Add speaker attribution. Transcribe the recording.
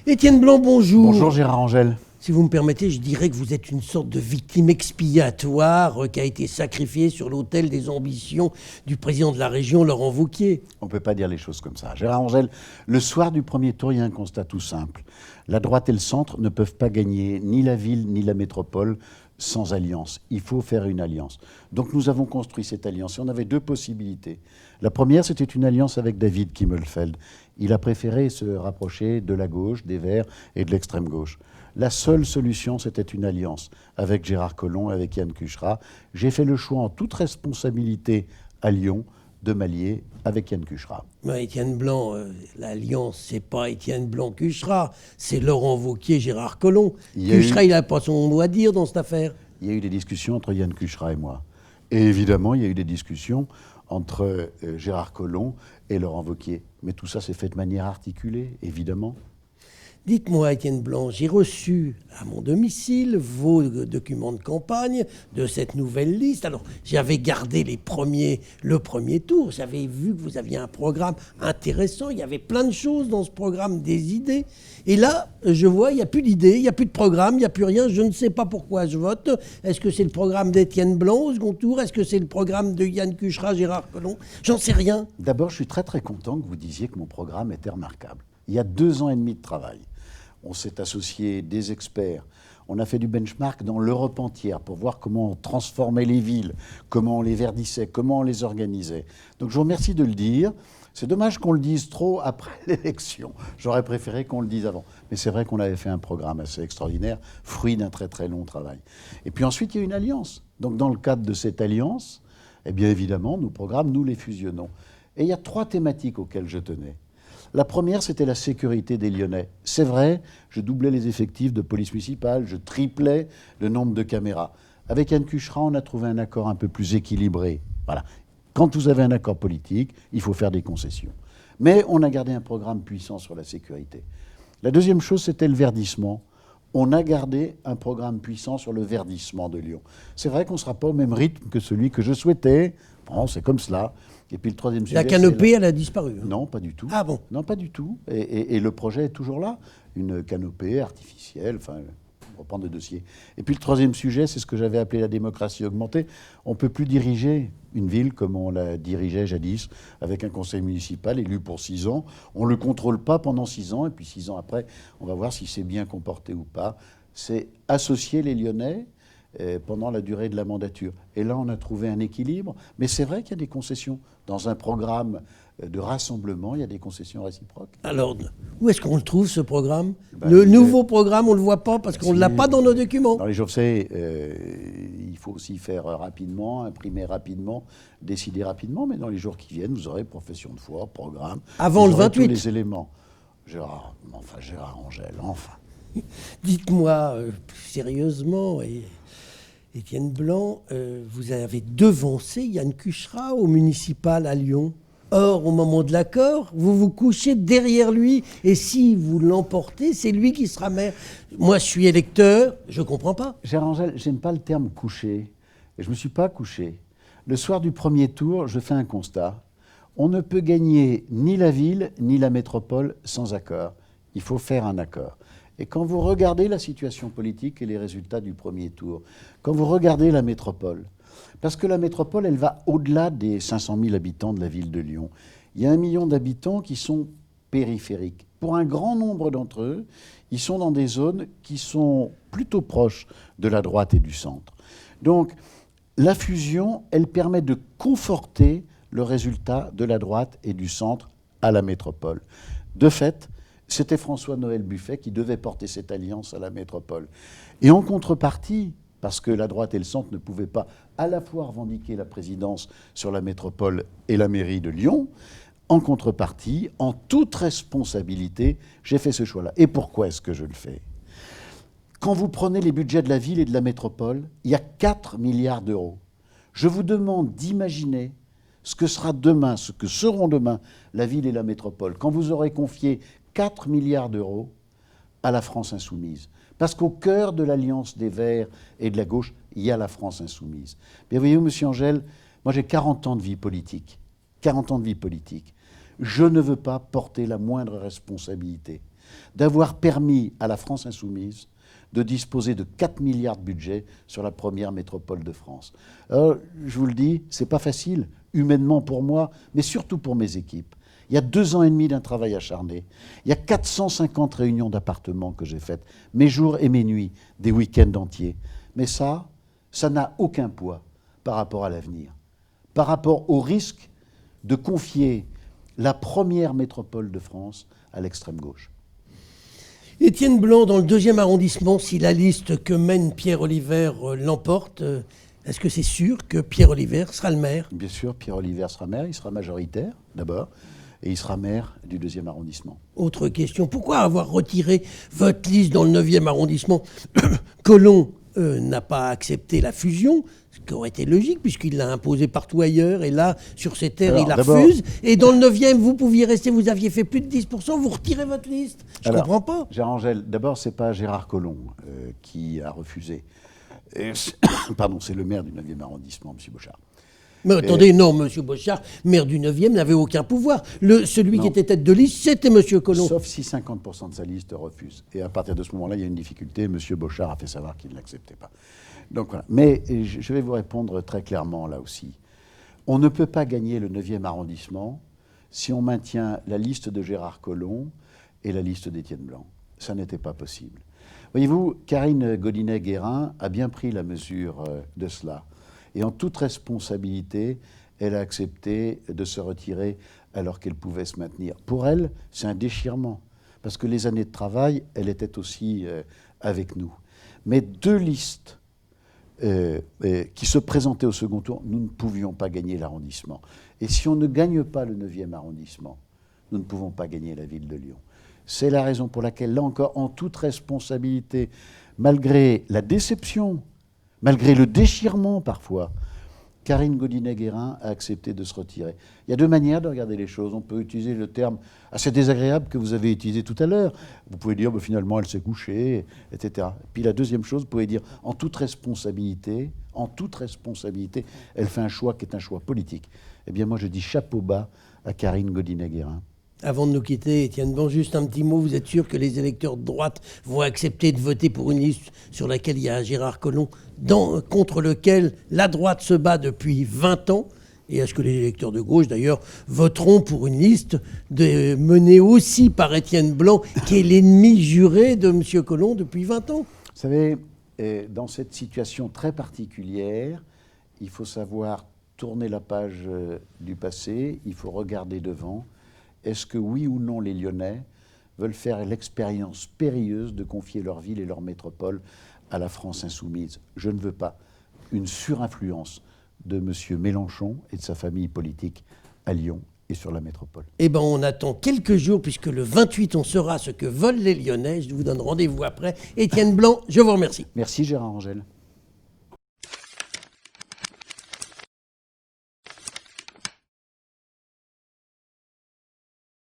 Speaker 1: Étienne Blanc, bonjour.
Speaker 2: Bonjour Gérard Angel.
Speaker 1: Si vous me permettez, je dirais que vous êtes une sorte de victime expiatoire qui a été sacrifiée sur l'autel des ambitions du président de la région, Laurent Wauquiez.
Speaker 2: On ne peut pas dire les choses comme ça. Gérard Angel, le soir du premier tour, il y a un constat tout simple. La droite et le centre ne peuvent pas gagner ni la ville ni la métropole sans alliance. Il faut faire une alliance. Donc nous avons construit cette alliance et on avait deux possibilités. La première, c'était une alliance avec David Kimmelfeld. Il a préféré se rapprocher de la gauche, des Verts et de l'extrême gauche. La seule solution, c'était une alliance avec Gérard Collomb et avec Yann Cucherat. J'ai fait le choix en toute responsabilité à Lyon de m'allier avec Yann Cucherat.
Speaker 1: Étienne Blanc, l'alliance, c'est pas Étienne Blanc-Cucherat, c'est Laurent Wauquiez, Gérard Collomb. Cucherat, il n'a pas son mot à dire dans cette affaire.
Speaker 2: Il y a eu des discussions entre Yann Cucherat et moi. Et évidemment, il y a eu des discussions entre Gérard Collomb et Laurent Wauquiez. Mais tout ça s'est fait de manière articulée, évidemment.
Speaker 1: Dites-moi, Étienne Blanc, j'ai reçu à mon domicile vos documents de campagne de cette nouvelle liste. Alors, j'avais gardé le premier tour. J'avais vu que vous aviez un programme intéressant. Il y avait plein de choses dans ce programme, des idées. Et là, je vois, il n'y a plus d'idées, il n'y a plus de programme, il n'y a plus rien. Je ne sais pas pourquoi je vote. Est-ce que c'est le programme d'Étienne Blanc au second tour? Est-ce que c'est le programme de Yann Cucherat, Gérard Collomb? J'en sais rien.
Speaker 2: D'abord, je suis très très content que vous disiez que mon programme était remarquable. Il y a 2 ans et demi de travail. On s'est associé des experts. On a fait du benchmark dans l'Europe entière pour voir comment on transformait les villes, comment on les verdissait, comment on les organisait. Donc je vous remercie de le dire. C'est dommage qu'on le dise trop après l'élection. J'aurais préféré qu'on le dise avant. Mais c'est vrai qu'on avait fait un programme assez extraordinaire, fruit d'un très très long travail. Et puis ensuite, il y a une alliance. Donc dans le cadre de cette alliance, eh bien évidemment, nos programmes, nous les fusionnons. Et il y a 3 thématiques auxquelles je tenais. La première, c'était la sécurité des Lyonnais. C'est vrai, je doublais les effectifs de police municipale, je triplais le nombre de caméras. Avec Yann Cucherat, on a trouvé un accord un peu plus équilibré. Voilà. Quand vous avez un accord politique, il faut faire des concessions. Mais on a gardé un programme puissant sur la sécurité. La deuxième chose, c'était le verdissement. On a gardé un programme puissant sur le verdissement de Lyon. C'est vrai qu'on ne sera pas au même rythme que celui que je souhaitais. Bon, c'est comme cela. Et puis le troisième sujet...
Speaker 1: La canopée, elle a disparu.
Speaker 2: Non, pas du tout.
Speaker 1: Ah bon?
Speaker 2: Non, pas du tout. Et le projet est toujours là. Une canopée artificielle, enfin, on reprend le dossier. Et puis le troisième sujet, c'est ce que j'avais appelé la démocratie augmentée. On ne peut plus diriger une ville comme on la dirigeait jadis, avec un conseil municipal élu pour 6 ans. On ne le contrôle pas pendant 6 ans, et puis 6 ans après, on va voir si c'est bien comporté ou pas. C'est associer les Lyonnais pendant la durée de la mandature. Et là, on a trouvé un équilibre. Mais c'est vrai qu'il y a des concessions. Dans un programme de rassemblement, il y a des concessions réciproques.
Speaker 1: Alors, où est-ce qu'on le trouve, ce programme? Le nouveau programme, on ne le voit pas parce qu'on ne l'a pas dans nos documents.
Speaker 2: Dans les jours, vous savez, il faut aussi faire rapidement, imprimer rapidement, décider rapidement. Mais dans les jours qui viennent, vous aurez profession de foi, programme.
Speaker 1: Avant le 28.
Speaker 2: Tous les éléments. Gérard Angel, enfin.
Speaker 1: Dites-moi, sérieusement, Étienne Blanc, vous avez devancé Yann Cucherat au municipal à Lyon. Or, au moment de l'accord, vous vous couchez derrière lui. Et si vous l'emportez, c'est lui qui sera maire. Moi, je suis électeur, je ne comprends pas.
Speaker 2: Gérard Angel, j'aime pas le terme coucher. Et je ne me suis pas couché. Le soir du premier tour, je fais un constat. On ne peut gagner ni la ville, ni la métropole sans accord. Il faut faire un accord. Et quand vous regardez la situation politique et les résultats du premier tour, quand vous regardez la métropole, parce que la métropole, elle va au-delà des 500 000 habitants de la ville de Lyon. Il y a 1 million d'habitants qui sont périphériques. Pour un grand nombre d'entre eux, ils sont dans des zones qui sont plutôt proches de la droite et du centre. Donc, la fusion, elle permet de conforter le résultat de la droite et du centre à la métropole. De fait, c'était François-Noël Buffet qui devait porter cette alliance à la métropole. Et en contrepartie, parce que la droite et le centre ne pouvaient pas à la fois revendiquer la présidence sur la métropole et la mairie de Lyon, en contrepartie, en toute responsabilité, j'ai fait ce choix-là. Et pourquoi est-ce que je le fais? Quand vous prenez les budgets de la ville et de la métropole, il y a 4 milliards d'euros. Je vous demande d'imaginer ce que sera demain, ce que seront demain la ville et la métropole, quand vous aurez confié 4 milliards d'euros à la France insoumise. Parce qu'au cœur de l'alliance des Verts et de la gauche, il y a la France insoumise. Bien, voyez-vous, monsieur Angel, moi j'ai 40 ans de vie politique. 40 ans de vie politique. Je ne veux pas porter la moindre responsabilité. d'avoir permis à la France insoumise de disposer de 4 milliards de budget sur la première métropole de France. Alors, je vous le dis, c'est pas facile, humainement pour moi, mais surtout pour mes équipes. Il y a 2 ans et demi d'un travail acharné. Il y a 450 réunions d'appartements que j'ai faites, mes jours et mes nuits, des week-ends entiers. Mais ça n'a aucun poids par rapport à l'avenir, par rapport au risque de confier la première métropole de France à l'extrême gauche.
Speaker 1: Étienne Blanc, dans le 2e arrondissement, si la liste que mène Pierre Oliver l'emporte, est-ce que c'est sûr que Pierre Oliver sera le maire ?
Speaker 2: Bien sûr, Pierre Oliver sera maire, il sera majoritaire d'abord, et il sera maire du 2e arrondissement.
Speaker 1: Autre question, pourquoi avoir retiré votre liste dans le 9e arrondissement ? Collomb n'a pas accepté la fusion, ce qui aurait été logique puisqu'il l'a imposé partout ailleurs, et là, sur ces terres, il la refuse. Et dans le 9e, vous pouviez rester, vous aviez fait plus de 10%, vous retirez votre liste. Je ne comprends pas.
Speaker 2: Gérard Angel, d'abord, ce n'est pas Gérard Collomb qui a refusé. Pardon, c'est le maire du 9e arrondissement, M. Bochart.
Speaker 1: Mais attendez, non, M. Bochart, maire du 9e, n'avait aucun pouvoir. Celui qui était tête de liste, c'était M. Collomb.
Speaker 2: Sauf si 50% de sa liste refuse. Et à partir de ce moment-là, il y a une difficulté. M. Bochart a fait savoir qu'il ne l'acceptait pas. Donc voilà. Mais je vais vous répondre très clairement là aussi. On ne peut pas gagner le 9e arrondissement si on maintient la liste de Gérard Collomb et la liste d'Étienne Blanc. Ça n'était pas possible. Voyez-vous, Karine Gaudinet-Guérin a bien pris la mesure de cela. Et en toute responsabilité, elle a accepté de se retirer alors qu'elle pouvait se maintenir. Pour elle, c'est un déchirement, parce que les années de travail, elle était aussi avec nous. Mais 2 listes qui se présentaient au second tour, nous ne pouvions pas gagner l'arrondissement. Et si on ne gagne pas le 9e arrondissement, nous ne pouvons pas gagner la ville de Lyon. C'est la raison pour laquelle, là encore, en toute responsabilité, malgré la déception, malgré le déchirement parfois, Karine Gaudinet-Guérin a accepté de se retirer. Il y a 2 manières de regarder les choses. On peut utiliser le terme assez désagréable que vous avez utilisé tout à l'heure. Vous pouvez dire, finalement, elle s'est couchée, etc. Puis la deuxième chose, vous pouvez dire, en toute responsabilité, elle fait un choix qui est un choix politique. Eh bien, moi, je dis chapeau bas à Karine Gaudinet-Guérin.
Speaker 1: Avant de nous quitter, Étienne Blanc, juste un petit mot. Vous êtes sûr que les électeurs de droite vont accepter de voter pour une liste sur laquelle il y a Gérard Collomb, contre lequel la droite se bat depuis 20 ans ? Et est-ce que les électeurs de gauche, d'ailleurs, voteront pour une liste menée aussi par Étienne Blanc, qui est l'ennemi juré de M. Collomb depuis 20 ans ?
Speaker 2: Vous savez, dans cette situation très particulière, il faut savoir tourner la page du passé, il faut regarder devant. Est-ce que oui ou non les Lyonnais veulent faire l'expérience périlleuse de confier leur ville et leur métropole à la France insoumise ? Je ne veux pas une surinfluence de M. Mélenchon et de sa famille politique à Lyon et sur la métropole.
Speaker 1: Eh bien, on attend quelques jours, puisque le 28, on saura ce que veulent les Lyonnais. Je vous donne rendez-vous après. Étienne Blanc, je vous remercie.
Speaker 2: Merci Gérard Angel.